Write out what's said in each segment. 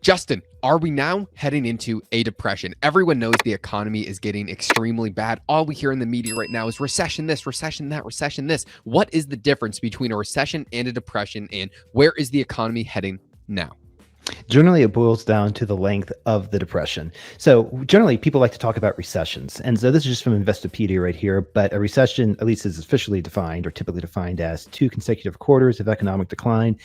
Justin, are we now heading into a depression? Everyone knows the economy is getting extremely bad. All we hear in the media right now is recession this, recession that, recession this. What is the difference between a recession and a depression, and where is the economy heading now? Generally, it boils down to the length of the depression. So generally, people like to talk about recessions. And so this is just from Investopedia right here. But a recession, at least is officially defined or typically defined as 2 consecutive quarters of economic decline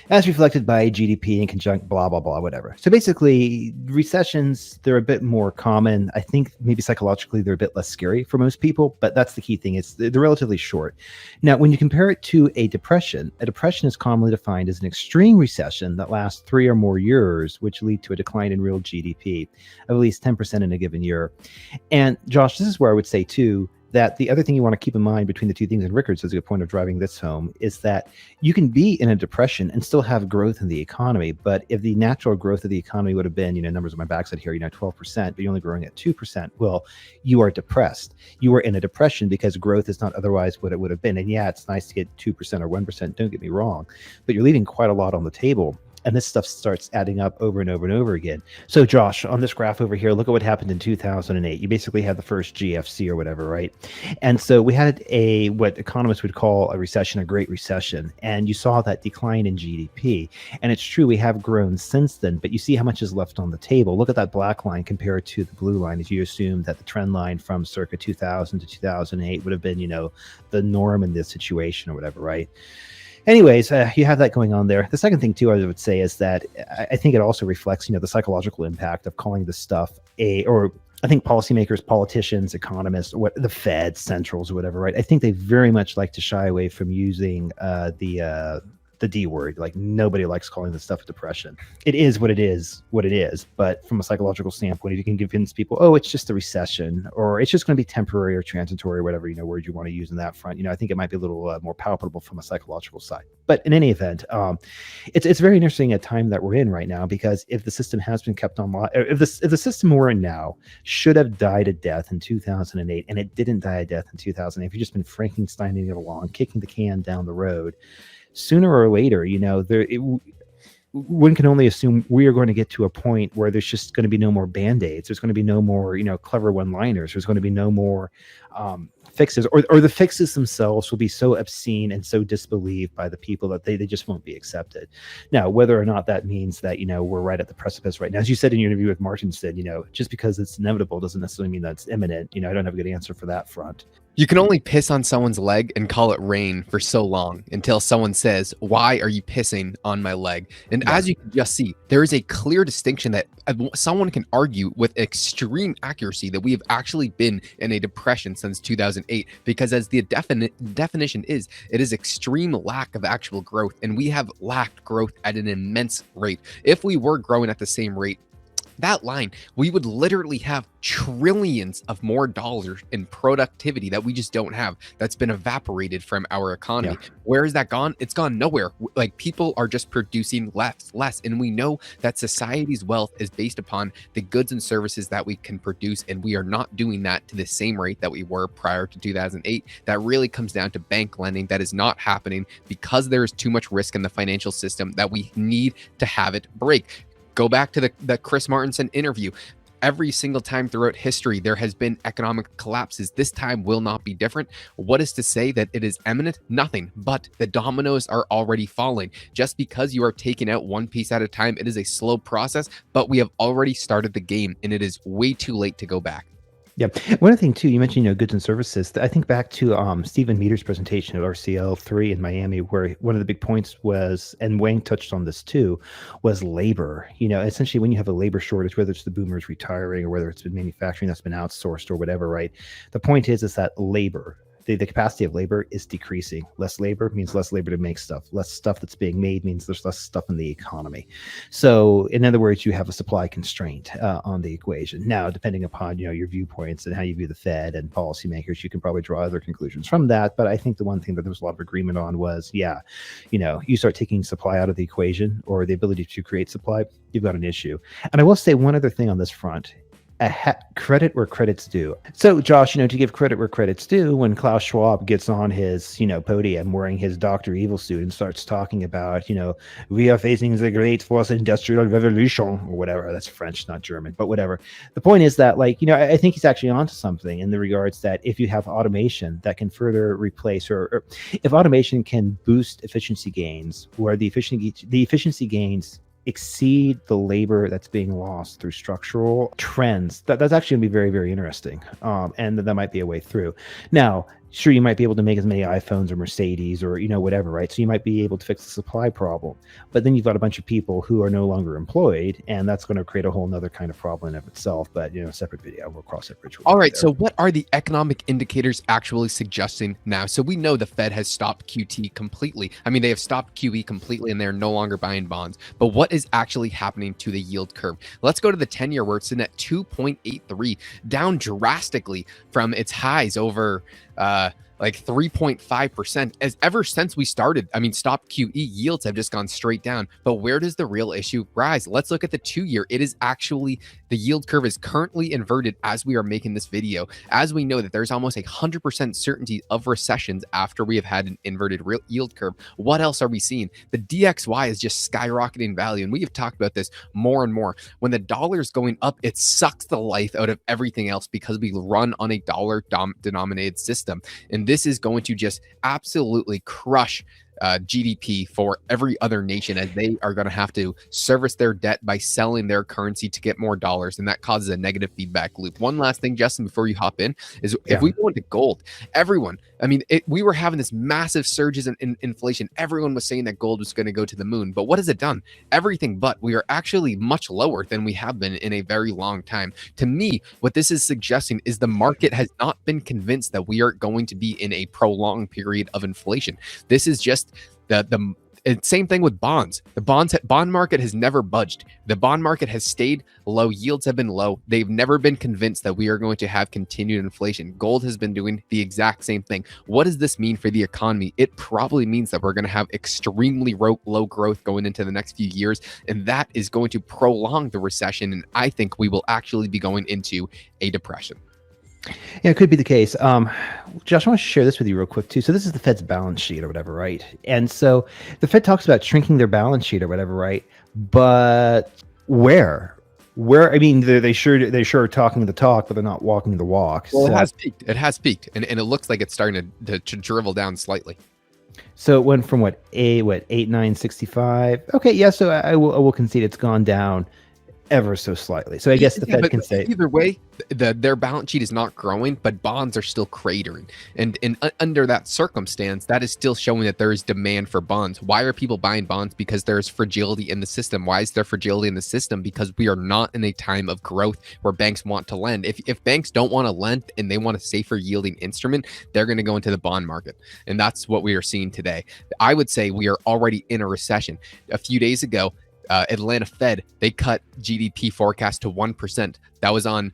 as reflected by GDP and conjunct blah, blah, blah, whatever. So basically, recessions, they're a bit more common. I think maybe psychologically, they're a bit less scary for most people. But that's the key thing. They're relatively short. Now, when you compare it to a depression is commonly defined as an extreme recession that lasts 3 or more years, which lead to a decline in real GDP of at least 10% in a given year. And Josh, this is where I would say too, that the other thing you want to keep in mind between the two things, and Rickard says a good point of driving this home, is that you can be in a depression and still have growth in the economy. But if the natural growth of the economy would have been, numbers on my backside here, 12%, but you're only growing at 2%, well, you are depressed. You are in a depression because growth is not otherwise what it would have been. And yeah, it's nice to get 2% or 1%, don't get me wrong, but you're leaving quite a lot on the table. And this stuff starts adding up over and over and over again. So Josh, on this graph over here, look at what happened in 2008. You basically had the first GFC or whatever, right? And so we had what economists would call a recession, a Great Recession. And you saw that decline in GDP. And it's true, we have grown since then, but you see how much is left on the table. Look at that black line compared to the blue line, as you assume that the trend line from circa 2000 to 2008 would have been, the norm in this situation or whatever, right? Anyways, you have that going on there. The second thing, too, I would say is that I think it also reflects, the psychological impact of calling this stuff or I think policymakers, politicians, economists, the Fed, centrals, or whatever, right? I think they very much like to shy away from using the D word. Like, nobody likes calling this stuff a depression. It is what it is. But from a psychological standpoint, you can convince people, oh, it's just a recession, or it's just going to be temporary or transitory, or whatever, word you want to use in that front. I think it might be a little more palpable from a psychological side. But in any event, it's very interesting a time that we're in right now, because if the system has been kept online, if the system we're in now should have died a death in 2008, and it didn't die a death in 2008, if you've just been Frankensteining it along, kicking the can down the road, sooner or later, one can only assume we are going to get to a point where there's just going to be no more Band-Aids. There's going to be no more, clever one-liners. There's going to be no more fixes, or the fixes themselves will be so obscene and so disbelieved by the people that they just won't be accepted. Now, whether or not that means that, we're right at the precipice right now, as you said in your interview with Martin, said, just because it's inevitable doesn't necessarily mean that it's imminent. I don't have a good answer for that front. You can only piss on someone's leg and call it rain for so long until someone says, why are you pissing on my leg? And as you can just see, there is a clear distinction that someone can argue with extreme accuracy that we have actually been in a depression since 2008, because as the definition is, it is extreme lack of actual growth, and we have lacked growth at an immense rate. If we were growing at the same rate, that line, we would literally have trillions of more dollars in productivity that we just don't have. That's been evaporated from our economy. Yeah. Where has that gone? It's gone nowhere. Like, people are just producing less. And we know that society's wealth is based upon the goods and services that we can produce. And we are not doing that to the same rate that we were prior to 2008. That really comes down to bank lending. That is not happening because there is too much risk in the financial system that we need to have it break. Go back to the Chris Martenson interview. Every single time throughout history, there has been economic collapses. This time will not be different. What is to say that it is imminent? Nothing, but the dominoes are already falling. Just because you are taking out one piece at a time, it is a slow process, but we have already started the game, and it is way too late to go back. Yeah. One other thing too, you mentioned, goods and services. I think back to Stephen Meter's presentation at RCL3 in Miami, where one of the big points was, and Wang touched on this too, was labor. Essentially when you have a labor shortage, whether it's the boomers retiring or whether it's been manufacturing that's been outsourced or whatever, right? The point is that labor, the capacity of labor is decreasing. Less labor means less labor to make stuff. Less stuff that's being made means there's less stuff in the economy. So in other words, you have a supply constraint on the equation. Now, depending upon your viewpoints and how you view the Fed and policymakers, you can probably draw other conclusions from that. But I think the one thing that there was a lot of agreement on was, you start taking supply out of the equation, or the ability to create supply, you've got an issue. And I will say one other thing on this front. Credit where credit's due. So, Josh, to give credit where credit's due, when Klaus Schwab gets on his, podium wearing his Dr. Evil suit and starts talking about, we are facing the great fourth industrial revolution or whatever. That's French, not German, but whatever. The point is that, I think he's actually onto something in the regards that if you have automation that can further replace, or if automation can boost efficiency gains, where the efficiency gains exceed the labor that's being lost through structural trends, that's actually going to be very, very interesting. And that might be a way through. Now, sure, you might be able to make as many iPhones or Mercedes or, whatever, right? So you might be able to fix the supply problem. But then you've got a bunch of people who are no longer employed, and that's going to create a whole nother kind of problem in of itself. But, separate video, we'll cross that bridge. All right, so what are the economic indicators actually suggesting now? So we know the Fed has stopped QT completely. I mean, they have stopped QE completely, and they're no longer buying bonds. But what is actually happening to the yield curve? Let's go to the 10-year where it's sitting at 2.83, down drastically from its highs over 3.5%. As ever since we started, stopped QE, yields have just gone straight down. But where does the real issue rise? Let's look at the 2-year. It is actually, the yield curve is currently inverted as we are making this video. As we know that there's almost 100% certainty of recessions after we have had an inverted yield curve. What else are we seeing? The DXY is just skyrocketing value. And we have talked about this more and more. When the dollar is going up, it sucks the life out of everything else because we run on a dollar denominated system. And this is going to just absolutely crush GDP for every other nation, as they are going to have to service their debt by selling their currency to get more dollars, and that causes a negative feedback loop. One last thing, Justin, before you hop in, is if we go into gold, everyone, we were having this massive surges in inflation. Everyone was saying that gold was going to go to the moon, but what has it done? Everything but. We are actually much lower than we have been in a very long time. To me, what this is suggesting is the market has not been convinced that we are going to be in a prolonged period of inflation. This is just the same thing with bonds. The bond market has never budged. The bond market has stayed low. Yields have been low. They've never been convinced that we are going to have continued inflation. Gold has been doing the exact same thing. What does this mean for the economy? It probably means that we're going to have extremely low growth going into the next few years, and that is going to prolong the recession. And I think we will actually be going into a depression. Yeah, it could be the case. Josh, I want to share this with you real quick too. So this is the Fed's balance sheet or whatever, right? And so the Fed talks about shrinking their balance sheet or whatever, right? But where? They sure are talking the talk, but they're not walking the walk. Well, so it has peaked, and it looks like it's starting to dribble down slightly. So it went from 8.965. Okay, yeah. So I will concede it's gone down ever so slightly. So I guess the Fed can say either way, their balance sheet is not growing, but bonds are still cratering. And under that circumstance, that is still showing that there is demand for bonds. Why are people buying bonds? Because there's fragility in the system. Why is there fragility in the system? Because we are not in a time of growth where banks want to lend. If banks don't want to lend and they want a safer yielding instrument, they're going to go into the bond market. And that's what we are seeing today. I would say we are already in a recession. A few days ago, Atlanta Fed, they cut GDP forecast to 1%. That was on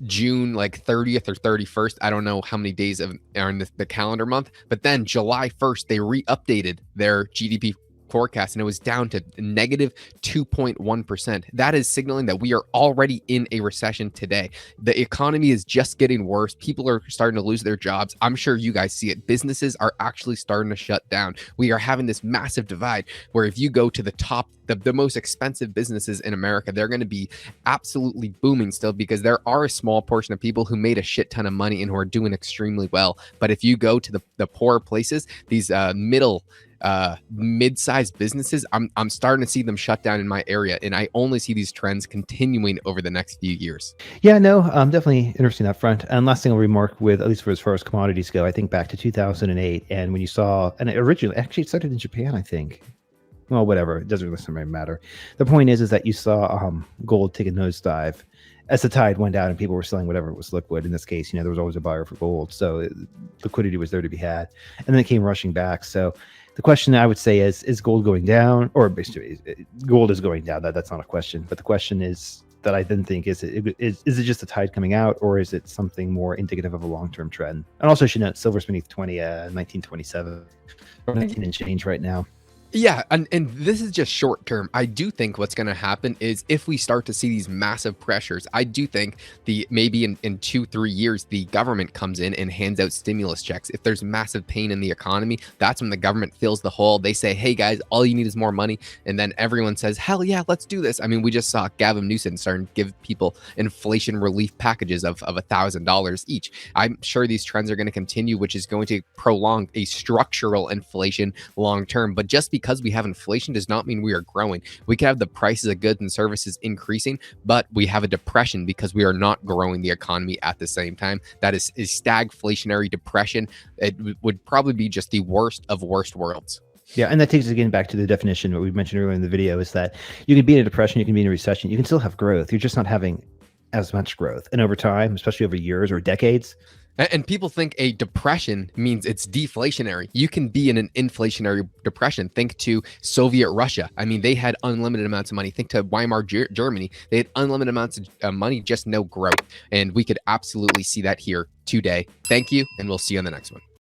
June 30th or 31st. I don't know how many days are in the calendar month, but then July 1st, they re-updated their GDP forecast and it was down to negative 2.1%. That is signaling that we are already in a recession today. The economy is just getting worse. People are starting to lose their jobs. I'm sure you guys see it. Businesses are actually starting to shut down. We are having this massive divide where if you go to the top, the most expensive businesses in America, they're going to be absolutely booming still because there are a small portion of people who made a shit ton of money and who are doing extremely well. But if you go to the poorer places, these mid-sized businesses, I'm starting to see them shut down in my area, and I only see these trends continuing over the next few years. Yeah, no, definitely interesting that front. And last thing I'll remark with, at least for as far as commodities go, I think back to 2008, and when you saw, and originally, actually it started in Japan, I think. Well, whatever, it doesn't really matter. The point is that you saw gold take a nosedive as the tide went out and people were selling whatever was liquid. In this case, there was always a buyer for gold, so liquidity was there to be had, and then it came rushing back. So the question I would say is gold going down, or basically gold is going down. That's not a question, but the question is that I then think is it just a tide coming out, or is it something more indicative of a long-term trend? And also, I should note silver's beneath 1927 or 19 and change right now. Yeah, and this is just short term. I do think what's going to happen is if we start to see these massive pressures, I do think the maybe in 2 3 years the government comes in and hands out stimulus checks. If there's massive pain in the economy, that's when the government fills the hole. They say, "Hey guys, all you need is more money," and then everyone says, "Hell yeah, let's do this." I mean, we just saw Gavin Newsom starting to give people inflation relief packages of $1,000 each. I'm sure these trends are going to continue, which is going to prolong a structural inflation long term. But just because we have inflation does not mean we are growing. We can have the prices of goods and services increasing, but we have a depression because we are not growing the economy at the same time. That is stagflationary depression. It would probably be just the worst of worst worlds. Yeah, and that takes us again back to the definition what we mentioned earlier in the video is that you can be in a depression, you can be in a recession, you can still have growth. You're just not having as much growth. And over time, especially over years or decades. And people think a depression means it's deflationary. You can be in an inflationary depression. Think to Soviet Russia. I mean, they had unlimited amounts of money. Think to Weimar Germany. They had unlimited amounts of money, just no growth. And we could absolutely see that here today. Thank you, and we'll see you on the next one.